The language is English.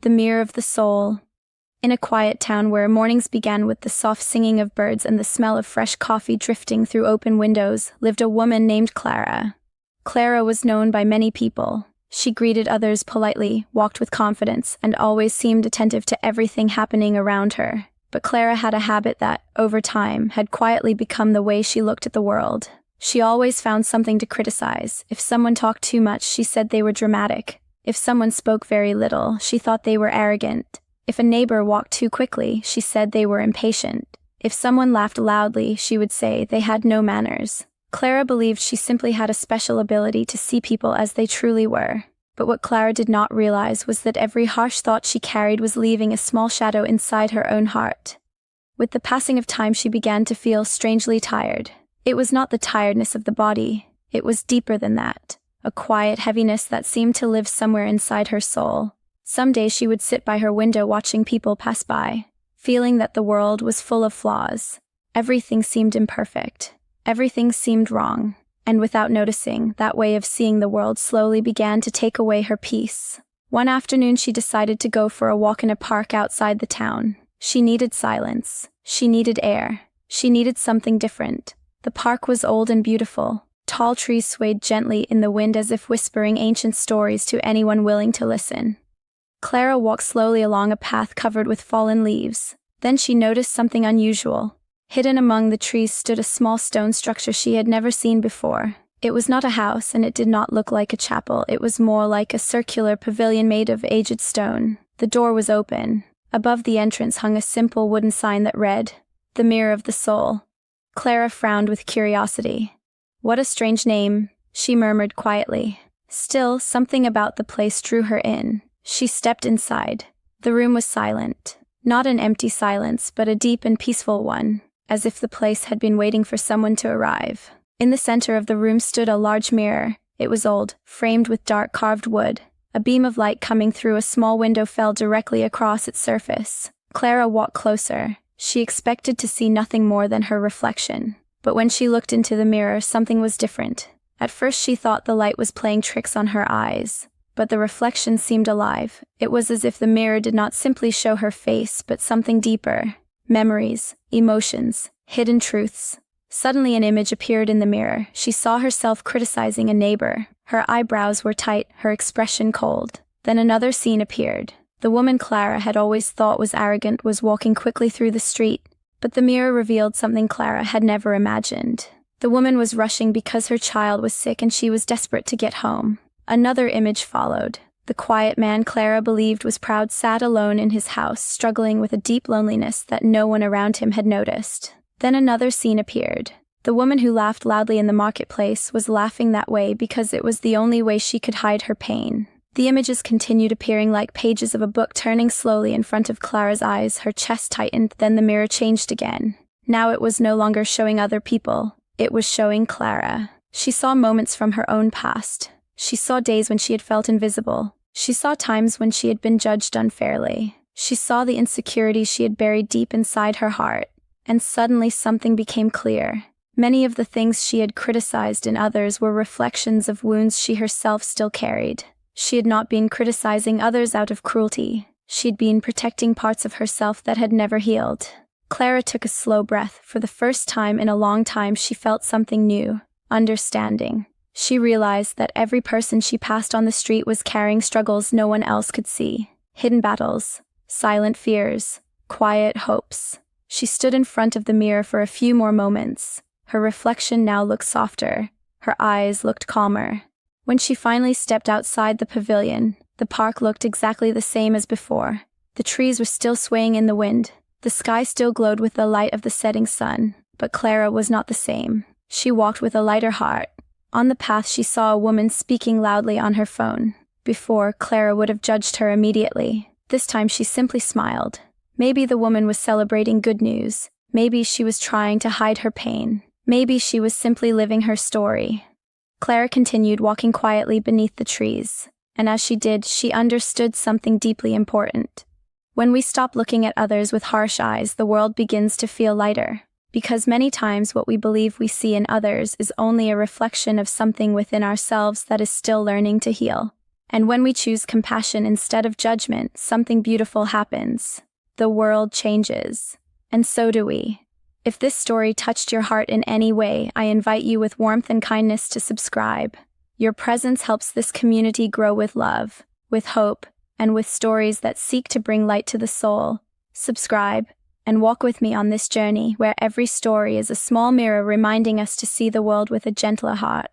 The Mirror of the Soul. In a quiet town where mornings began with the soft singing of birds and the smell of fresh coffee drifting through open windows, lived a woman named Clara. Clara was known by many people. She greeted others politely, walked with confidence, and always seemed attentive to everything happening around her. But Clara had a habit that, over time, had quietly become the way she looked at the world. She always found something to criticize. If someone talked too much, she said they were dramatic. If someone spoke very little, she thought they were arrogant. If a neighbor walked too quickly, she said they were impatient. If someone laughed loudly, she would say they had no manners. Clara believed she simply had a special ability to see people as they truly were. But what Clara did not realize was that every harsh thought she carried was leaving a small shadow inside her own heart. With the passing of time, she began to feel strangely tired. It was not the tiredness of the body. It was deeper than that. A quiet heaviness that seemed to live somewhere inside her soul. Some days she would sit by her window watching people pass by, feeling that the world was full of flaws. Everything seemed imperfect. Everything seemed wrong. And without noticing, that way of seeing the world slowly began to take away her peace. One afternoon she decided to go for a walk in a park outside the town. She needed silence. She needed air. She needed something different. The park was old and beautiful. Tall trees swayed gently in the wind as if whispering ancient stories to anyone willing to listen. Clara walked slowly along a path covered with fallen leaves. Then she noticed something unusual. Hidden among the trees stood a small stone structure she had never seen before. It was not a house, and it did not look like a chapel. It was more like a circular pavilion made of aged stone. The door was open. Above the entrance hung a simple wooden sign that read, "The Mirror of the Soul." Clara frowned with curiosity. "What a strange name," she murmured quietly. Still, something about the place drew her in. She stepped inside. The room was silent. Not an empty silence, but a deep and peaceful one, as if the place had been waiting for someone to arrive. In the center of the room stood a large mirror. It was old, framed with dark carved wood. A beam of light coming through a small window fell directly across its surface. Clara walked closer. She expected to see nothing more than her reflection. But when she looked into the mirror, something was different. At first she thought the light was playing tricks on her eyes. But the reflection seemed alive. It was as if the mirror did not simply show her face, but something deeper. Memories, emotions, hidden truths. Suddenly an image appeared in the mirror. She saw herself criticizing a neighbor. Her eyebrows were tight, her expression cold. Then another scene appeared. The woman Clara had always thought was arrogant was walking quickly through the street. But the mirror revealed something Clara had never imagined. The woman was rushing because her child was sick and she was desperate to get home. Another image followed. The quiet man Clara believed was proud sat alone in his house, struggling with a deep loneliness that no one around him had noticed. Then another scene appeared. The woman who laughed loudly in the marketplace was laughing that way because it was the only way she could hide her pain. The images continued appearing like pages of a book, turning slowly in front of Clara's eyes. Her chest tightened, then the mirror changed again. Now it was no longer showing other people. It was showing Clara. She saw moments from her own past. She saw days when she had felt invisible. She saw times when she had been judged unfairly. She saw the insecurities she had buried deep inside her heart. And suddenly something became clear. Many of the things she had criticized in others were reflections of wounds she herself still carried. She had not been criticizing others out of cruelty. She had been protecting parts of herself that had never healed. Clara took a slow breath. For the first time in a long time she felt something new. Understanding. She realized that every person she passed on the street was carrying struggles no one else could see. Hidden battles, silent fears, quiet hopes. She stood in front of the mirror for a few more moments. Her reflection now looked softer. Her eyes looked calmer. When she finally stepped outside the pavilion, the park looked exactly the same as before. The trees were still swaying in the wind. The sky still glowed with the light of the setting sun. But Clara was not the same. She walked with a lighter heart. On the path she saw a woman speaking loudly on her phone. Before, Clara would have judged her immediately. This time she simply smiled. Maybe the woman was celebrating good news. Maybe she was trying to hide her pain. Maybe she was simply living her story. Clara continued walking quietly beneath the trees. And as she did, she understood something deeply important. When we stop looking at others with harsh eyes, the world begins to feel lighter. Because many times what we believe we see in others is only a reflection of something within ourselves that is still learning to heal. And when we choose compassion instead of judgment, something beautiful happens. The world changes. And so do we. If this story touched your heart in any way, I invite you with warmth and kindness to subscribe. Your presence helps this community grow with love, with hope, and with stories that seek to bring light to the soul. Subscribe, and walk with me on this journey where every story is a small mirror reminding us to see the world with a gentler heart.